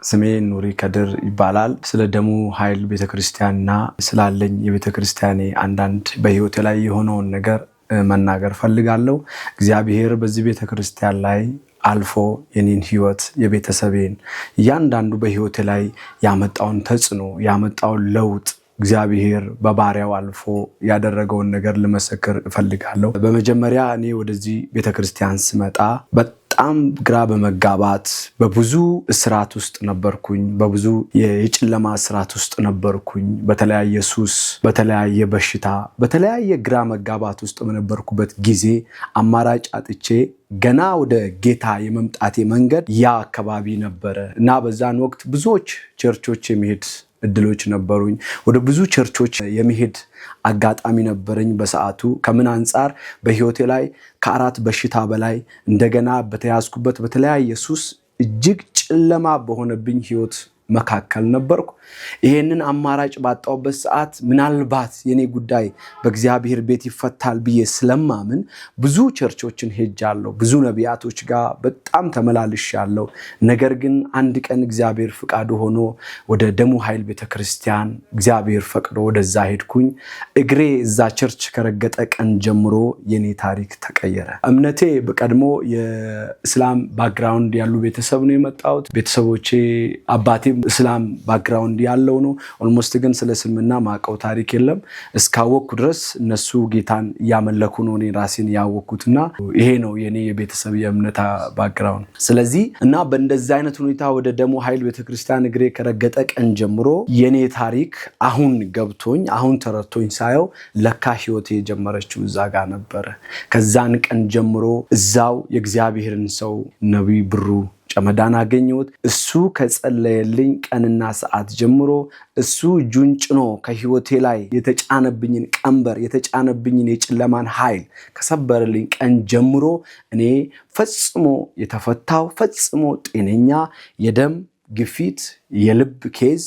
ስሜ ኑሪ ከድር ይባላል። ስለ ደሙ ኃይል ቤተክርስቲያንና ስላለኝ የቤተክርስቲያኔ አንዳንድ በህይወቴ ላይ የሆነውን ነገር መናገር ፈልጋለሁ። እግዚአብሔር በዚህ ቤተክርስቲያን ላይ አልፎ የኔን ህይወት የቤተሰቤን እያንዳንዱ በህይወቴ ላይ ያመጣውን ተጽዕኖ ያመጣውን ለውጥ እግዚአብሔር በባሪያው አልፎ ያደረገውን ነገር ልመሰክር እፈልጋለሁ። በመጀመሪያ እኔ ወደዚህ ቤተክርስቲያን ስመጣ በጣም ግራ በመጋባት በብዙ እስራት ውስጥ ነበርኩኝ። በብዙ የጨለማ እስራት ውስጥ ነበርኩኝ። በተለያየ ሱስ፣ በተለያየ በሽታ፣ በተለያየ ግራ መጋባት ውስጥ በነበርኩበት ጊዜ አማራጭ አጥቼ ገና ወደ ጌታ የመምጣቴ መንገድ ያ አካባቢ ነበረ እና በዛን ወቅት ብዙዎች ቸርቾች የመሄድ እድሎች ነበሩኝ። ወደ ብዙ ቸርቾች የመሄድ አጋጣሚ ነበረኝ። በሰዓቱ ከምን አንፃር በህይወቴ ላይ ከአራት በሽታ በላይ እንደገና በተያዝኩበት በተለያየ ሱስ እጅግ ጨለማ በሆነብኝ ህይወት መካከል ነበርኩ። ይሄንን አማራጭ ባጣውበት ሰዓት ምናልባት የኔ ጉዳይ በእግዚአብሔር ቤት ይፈታል ብዬ ስለማምን ብዙ ቸርቾችን ሄጃለሁ። ብዙ ነቢያቶች ጋር በጣም ተመላልሻለሁ። ነገር ግን አንድ ቀን እግዚአብሔር ፍቃዱ ሆኖ ወደ ደሙ ኃይል ቤተክርስቲያን እግዚአብሔር ፈቅዶ ወደዛ ሄድኩኝ። እግሬ እዛ ቸርች ከረገጠ ቀን ጀምሮ የኔ ታሪክ ተቀየረ። እምነቴ በቀድሞ የእስላም ባክግራውንድ ያሉ ቤተሰብ ነው የመጣሁት። ቤተሰቦቼ አባቴ እስላም ባክግራውንድ ያለው ነው። ኦልሞስት ግን ስለ እስልምና ማቀው ታሪክ የለም። እስካወቅኩ ድረስ እነሱ ጌታን ያመለኩ ነው እኔ ራሴን ያወቅኩትና ይሄ ነው የኔ የቤተሰብ የእምነት ባክግራውንድ። ስለዚህ እና በእንደዚህ አይነት ሁኔታ ወደ ደሙ ኃይል ቤተክርስቲያን እግሬ ከረገጠ ቀን ጀምሮ የኔ ታሪክ አሁን ገብቶኝ አሁን ተረድቶኝ ሳየው ለካ ህይወቴ የጀመረችው እዛ ጋር ነበረ። ከዛን ቀን ጀምሮ እዛው የእግዚአብሔርን ሰው ነቢይ ብሩ ጨመዳን አገኘሁት። እሱ ከጸለየልኝ ቀንና ሰዓት ጀምሮ እሱ እጁን ጭኖ ከህይወቴ ላይ የተጫነብኝን ቀንበር የተጫነብኝን የጨለማን ኃይል ከሰበረልኝ ቀን ጀምሮ እኔ ፈጽሞ የተፈታው ፈጽሞ ጤነኛ የደም ግፊት፣ የልብ ኬዝ፣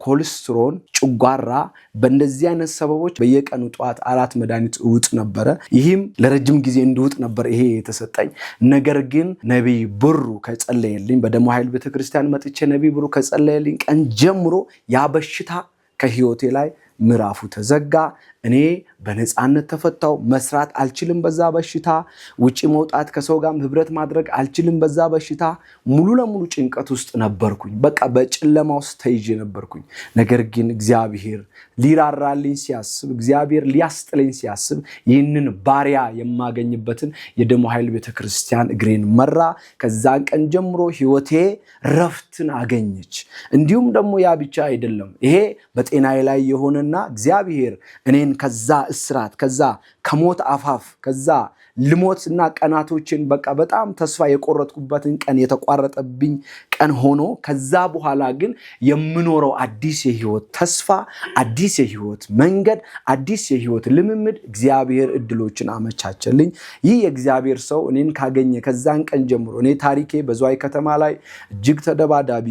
ኮሌስትሮል፣ ጨጓራ በእንደዚህ አይነት ሰበቦች በየቀኑ ጧት 4 መድኃኒት እውጥ ነበረ። ይህም ለረጅም ጊዜ እንድውጥ ነበር ይሄ የተሰጠኝ። ነገር ግን ነቢይ ብሩ ከጸለየልኝ በደሙ ኃይል ቤተክርስቲያን መጥቼ ነቢይ ብሩ ከጸለየልኝ ቀን ጀምሮ ያ በሽታ ከህይወቴ ላይ ምዕራፉ ተዘጋ። እኔ በነፃነት ተፈታው። መስራት አልችልም በዛ በሽታ። ውጪ መውጣት ከሰው ጋር ህብረት ማድረግ አልችልም በዛ በሽታ። ሙሉ ለሙሉ ጭንቀት ውስጥ ነበርኩኝ። በቃ በጨለማ ውስጥ ተይዤ ነበርኩኝ። ነገር ግን እግዚአብሔር ሊራራልኝ ሲያስብ፣ እግዚአብሔር ሊያስጥለኝ ሲያስብ ይህንን ባሪያ የማገኝበትን የደሙ ኃይል ቤተክርስቲያን እግሬን መራ። ከዛን ቀን ጀምሮ ህይወቴ ረፍትን አገኘች። እንዲሁም ደግሞ ያ ብቻ አይደለም። ይሄ በጤናዬ ላይ የሆነና እግዚአብሔር እኔን ከዛ እስራት ከዛ ከሞት አፋፍ ከዛ ልሞትና ቀናቶችን በቃ በጣም ተስፋ የቆረጥኩበትን ቀን የተቋረጠብኝ ቀን ሆኖ ከዛ በኋላ ግን የምኖረው አዲስ የህይወት ተስፋ፣ አዲስ የህይወት መንገድ፣ አዲስ የህይወት ልምምድ እግዚአብሔር እድሎችን አመቻቸልኝ። ይህ የእግዚአብሔር ሰው እኔን ካገኘ ከዛን ቀን ጀምሮ እኔ ታሪኬ በዝዋይ ከተማ ላይ እጅግ ተደባዳቢ፣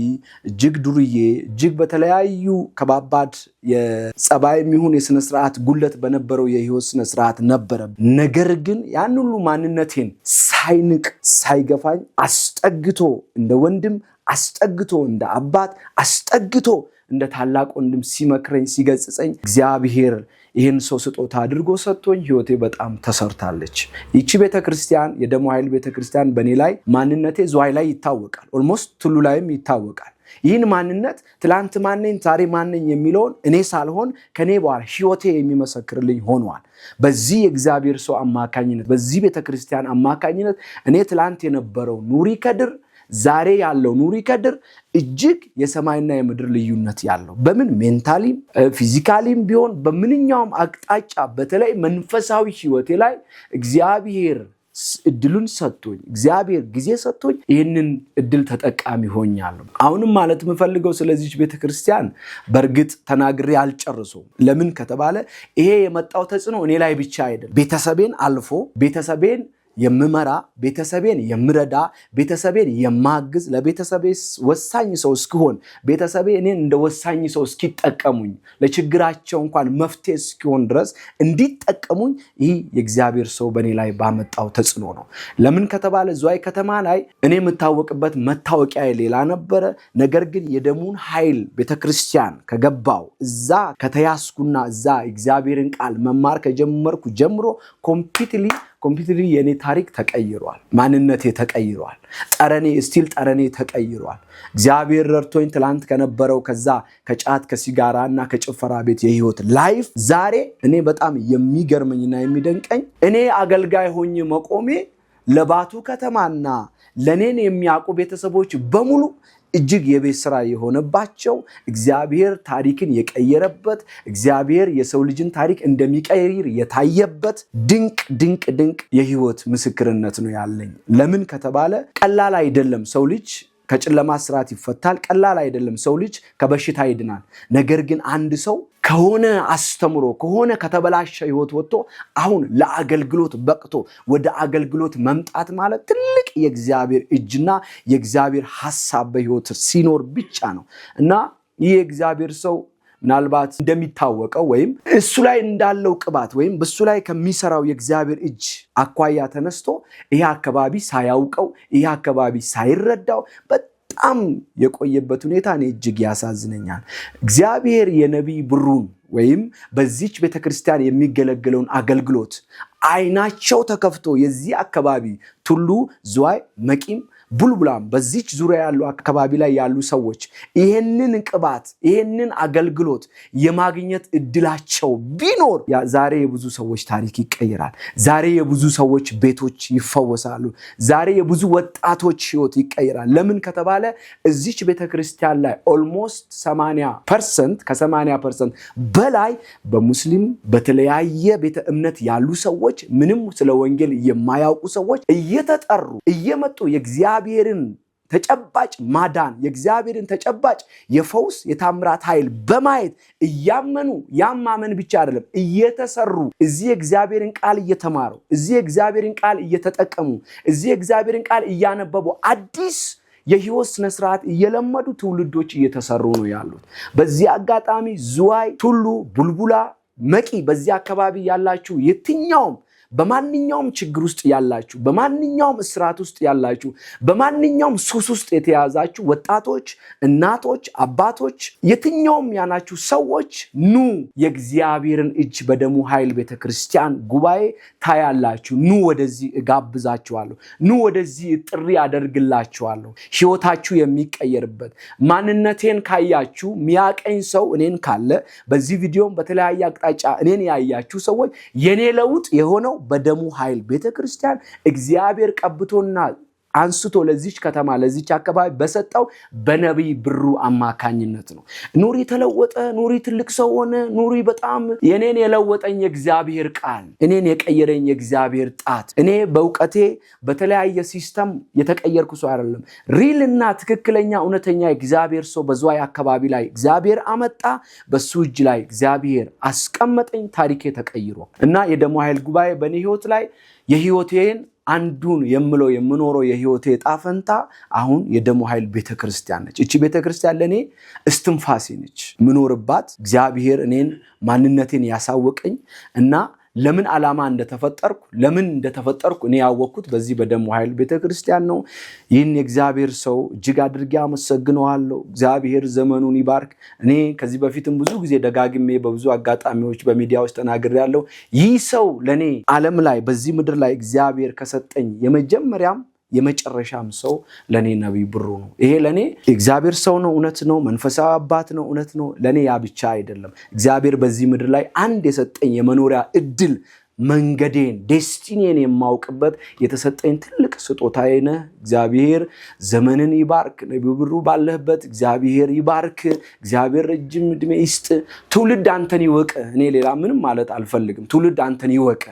እጅግ ዱርዬ፣ እጅግ በተለያዩ ከባባድ የጸባይ የሚሆን የስነ ስርዓት ጉለት በነበረው የህይወት ስነ ስርዓት ነበረ። ነገር ግን ያን ሁሉ ማንነቴን ሳይንቅ ሳይገፋኝ አስጠግቶ እንደ ወንድም አስጠግቶ እንደ አባት አስጠግቶ እንደ ታላቅ ወንድም ሲመክረኝ ሲገጽጸኝ እግዚአብሔር ይህን ሰው ስጦታ አድርጎ ሰጥቶኝ ህይወቴ በጣም ተሰርታለች። ይቺ ቤተክርስቲያን የደሙ ኃይል ቤተክርስቲያን በእኔ ላይ ማንነቴ ዝዋይ ላይ ይታወቃል። ኦልሞስት ቱሉ ላይም ይታወቃል። ይህን ማንነት ትላንት ማነኝ ዛሬ ማነኝ የሚለውን እኔ ሳልሆን ከኔ በኋላ ህይወቴ የሚመሰክርልኝ ሆኗል። በዚህ የእግዚአብሔር ሰው አማካኝነት በዚህ ቤተክርስቲያን አማካኝነት እኔ ትላንት የነበረው ኑሪ ከድር ዛሬ ያለው ኑሪ ከድር እጅግ የሰማይና የምድር ልዩነት ያለው በምን ሜንታሊም ፊዚካሊም ቢሆን በምንኛውም አቅጣጫ በተለይ መንፈሳዊ ህይወቴ ላይ እግዚአብሔር እድሉን ሰጥቶኝ እግዚአብሔር ጊዜ ሰጥቶኝ ይህንን እድል ተጠቃሚ ሆኛለሁ። አሁንም ማለት የምፈልገው ስለዚህ ቤተክርስቲያን በእርግጥ ተናግሬ አልጨርሰውም። ለምን ከተባለ ይሄ የመጣው ተጽዕኖ እኔ ላይ ብቻ አይደለም። ቤተሰቤን አልፎ ቤተሰቤን የምመራ ቤተሰቤን የምረዳ ቤተሰቤን የማግዝ ለቤተሰቤ ወሳኝ ሰው እስኪሆን ቤተሰቤ እኔን እንደ ወሳኝ ሰው እስኪጠቀሙኝ ለችግራቸው እንኳን መፍትሄ እስኪሆን ድረስ እንዲጠቀሙኝ ይህ የእግዚአብሔር ሰው በእኔ ላይ ባመጣው ተጽዕኖ ነው። ለምን ከተባለ ዝዋይ ከተማ ላይ እኔ የምታወቅበት መታወቂያ ሌላ ነበረ። ነገር ግን የደሙን ኃይል ቤተክርስቲያን ከገባው እዛ ከተያዝኩና እዛ እግዚአብሔርን ቃል መማር ከጀመርኩ ጀምሮ ኮምፕሊትሊ የኔ ታሪክ ተቀይሯል። ማንነቴ ተቀይሯል። ጠረኔ ተቀይሯል። እግዚአብሔር ረድቶኝ ትላንት ከነበረው ከዛ ከጫት ከሲጋራና ከጭፈራ ቤት የህይወት ላይፍ ዛሬ እኔ በጣም የሚገርመኝና የሚደንቀኝ እኔ አገልጋይ ሆኜ መቆሜ ለባቱ ከተማና ለኔን የሚያውቁ ቤተሰቦች በሙሉ እጅግ የቤት ስራ የሆነባቸው እግዚአብሔር ታሪክን የቀየረበት እግዚአብሔር የሰው ልጅን ታሪክ እንደሚቀይር የታየበት ድንቅ የህይወት ምስክርነት ነው ያለኝ። ለምን ከተባለ ቀላል አይደለም። ሰው ልጅ ከጨለማ ስርዓት ይፈታል። ቀላል አይደለም። ሰው ልጅ ከበሽታ ይድናል። ነገር ግን አንድ ሰው ከሆነ አስተምሮ ከሆነ ከተበላሸ ህይወት ወጥቶ አሁን ለአገልግሎት በቅቶ ወደ አገልግሎት መምጣት ማለት ትልቅ የእግዚአብሔር እጅና የእግዚአብሔር ሐሳብ በህይወት ሲኖር ብቻ ነው እና ይህ የእግዚአብሔር ሰው ምናልባት እንደሚታወቀው ወይም እሱ ላይ እንዳለው ቅባት ወይም በሱ ላይ ከሚሰራው የእግዚአብሔር እጅ አኳያ ተነስቶ ይሄ አካባቢ ሳያውቀው ይሄ አካባቢ ሳይረዳው በጣም የቆየበት ሁኔታ እኔ እጅግ ያሳዝነኛል። እግዚአብሔር የነቢይ ብሩን ወይም በዚች ቤተክርስቲያን የሚገለገለውን አገልግሎት አይናቸው ተከፍቶ የዚህ አካባቢ ቱሉ ዝዋይ መቂም ቡልቡላም በዚች ዙሪያ ያሉ አካባቢ ላይ ያሉ ሰዎች ይሄንን ቅባት ይሄንን አገልግሎት የማግኘት እድላቸው ቢኖር ዛሬ የብዙ ሰዎች ታሪክ ይቀየራል። ዛሬ የብዙ ሰዎች ቤቶች ይፈወሳሉ። ዛሬ የብዙ ወጣቶች ህይወት ይቀየራል። ለምን ከተባለ እዚች ቤተክርስቲያን ላይ ኦልሞስት 80% ከ80% በላይ በሙስሊም በተለያየ ቤተ እምነት ያሉ ሰዎች ምንም ስለ ወንጌል የማያውቁ ሰዎች እየተጠሩ እየመጡ የእግዚአብሔርን ተጨባጭ ማዳን የእግዚአብሔርን ተጨባጭ የፈውስ የታምራት ኃይል በማየት እያመኑ ያማመን ብቻ አይደለም እየተሰሩ እዚህ የእግዚአብሔርን ቃል እየተማሩ እዚህ የእግዚአብሔርን ቃል እየተጠቀሙ እዚህ የእግዚአብሔርን ቃል እያነበቡ አዲስ የህይወት ስነ ስርዓት እየለመዱ ትውልዶች እየተሰሩ ነው ያሉት። በዚህ አጋጣሚ ዝዋይ ቱሉ ቡልቡላ መቂ በዚህ አካባቢ ያላችሁ የትኛውም በማንኛውም ችግር ውስጥ ያላችሁ በማንኛውም እስራት ውስጥ ያላችሁ በማንኛውም ሱስ ውስጥ የተያዛችሁ ወጣቶች እናቶች አባቶች የትኛውም ያናችሁ ሰዎች ኑ የእግዚአብሔርን እጅ በደሙ ኃይል ቤተክርስቲያን ጉባኤ ታያላችሁ። ኑ ወደዚህ እጋብዛችኋለሁ። ኑ ወደዚህ ጥሪ አደርግላችኋለሁ። ህይወታችሁ የሚቀየርበት ማንነቴን ካያችሁ ሚያቀኝ ሰው እኔን ካለ በዚህ ቪዲዮም በተለያየ አቅጣጫ እኔን ያያችሁ ሰዎች የኔ ለውጥ የሆነው በደሙ ኃይል ቤተክርስቲያን እግዚአብሔር ቀብቶና አንስቶ ለዚች ከተማ ለዚች አካባቢ በሰጠው በነቢይ ብሩ አማካኝነት ነው። ኑሪ ተለወጠ፣ ኑሪ ትልቅ ሰው ሆነ፣ ኑሪ በጣም የኔን የለወጠኝ የእግዚአብሔር ቃል እኔን የቀየረኝ የእግዚአብሔር ጣት እኔ በእውቀቴ በተለያየ ሲስተም የተቀየርኩ ሰው አይደለም። ሪልና ትክክለኛ እውነተኛ የእግዚአብሔር ሰው በዝዋይ አካባቢ ላይ እግዚአብሔር አመጣ። በሱ እጅ ላይ እግዚአብሔር አስቀመጠኝ። ታሪኬ ተቀይሮ እና የደሙ ኃይል ጉባኤ በኔ ህይወት ላይ የህይወቴን አንዱን የምኖረው የህይወቴ ጣፈንታ አሁን የደሙ ኃይል ቤተክርስቲያን ነች። እቺ ቤተክርስቲያን ለኔ እስትንፋሴ ነች። ምኖርባት እግዚአብሔር እኔን ማንነቴን ያሳወቀኝ እና ለምን ዓላማ እንደተፈጠርኩ እኔ ያወቅኩት በዚህ በደሙ ኃይል ቤተክርስቲያን ነው። ይህን የእግዚአብሔር ሰው እጅግ አድርጌ አመሰግነዋለሁ። እግዚአብሔር ዘመኑን ይባርክ። እኔ ከዚህ በፊትም ብዙ ጊዜ ደጋግሜ በብዙ አጋጣሚዎች በሚዲያዎች ተናግሬያለሁ። ይህ ሰው ለኔ ዓለም ላይ በዚህ ምድር ላይ እግዚአብሔር ከሰጠኝ የመጀመሪያም የመጨረሻም ሰው ለኔ ነቢይ ብሩ ነው። ይሄ ለኔ እግዚአብሔር ሰው ነው፣ እውነት ነው። መንፈሳዊ አባት ነው፣ እውነት ነው። ለኔ ያ ብቻ አይደለም። እግዚአብሔር በዚህ ምድር ላይ አንድ የሰጠኝ የመኖሪያ እድል መንገዴን ዴስቲኒን የማውቅበት የተሰጠኝ ትልቅ ስጦታዬ ነህ። እግዚአብሔር ዘመንን ይባርክ። ነቢይ ብሩ ባለህበት እግዚአብሔር ይባርክ። እግዚአብሔር ረጅም ዕድሜ ይስጥ። ትውልድ አንተን ይወቅ። እኔ ሌላ ምንም ማለት አልፈልግም። ትውልድ አንተን ይወቅ።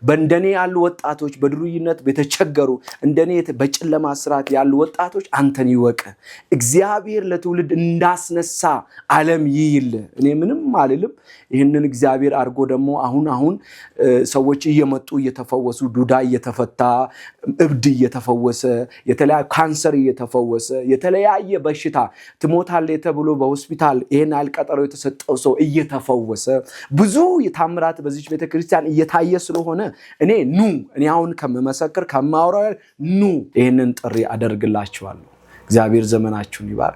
በእንደኔ ያሉ ወጣቶች በድሩይነት በተቸገሩ እንደኔ በጨለማ ስርዓት ያሉ ወጣቶች አንተን ይወቅ። እግዚአብሔር ለትውልድ እንዳስነሳ ዓለም ይይል። እኔ ምንም አልልም። ይህንን እግዚአብሔር አድርጎ ደግሞ አሁን ሰዎች እየመጡ እየተፈወሱ ዱዳ እየተፈታ እብድ እየተፈወሰ የተለያየ ካንሰር እየተፈወሰ የተለያየ በሽታ ትሞታለህ ተብሎ በሆስፒታል ይሄን አልቀጠሮ የተሰጠው ሰው እየተፈወሰ ብዙ የታምራት በዚህ ቤተክርስቲያን እየታየ ስለሆነ እኔ አሁን ከመመሰክር ከማውራው ይሄንን ጥሪ አደርግላችኋለሁ። እግዚአብሔር ዘመናችሁን ይባርክ።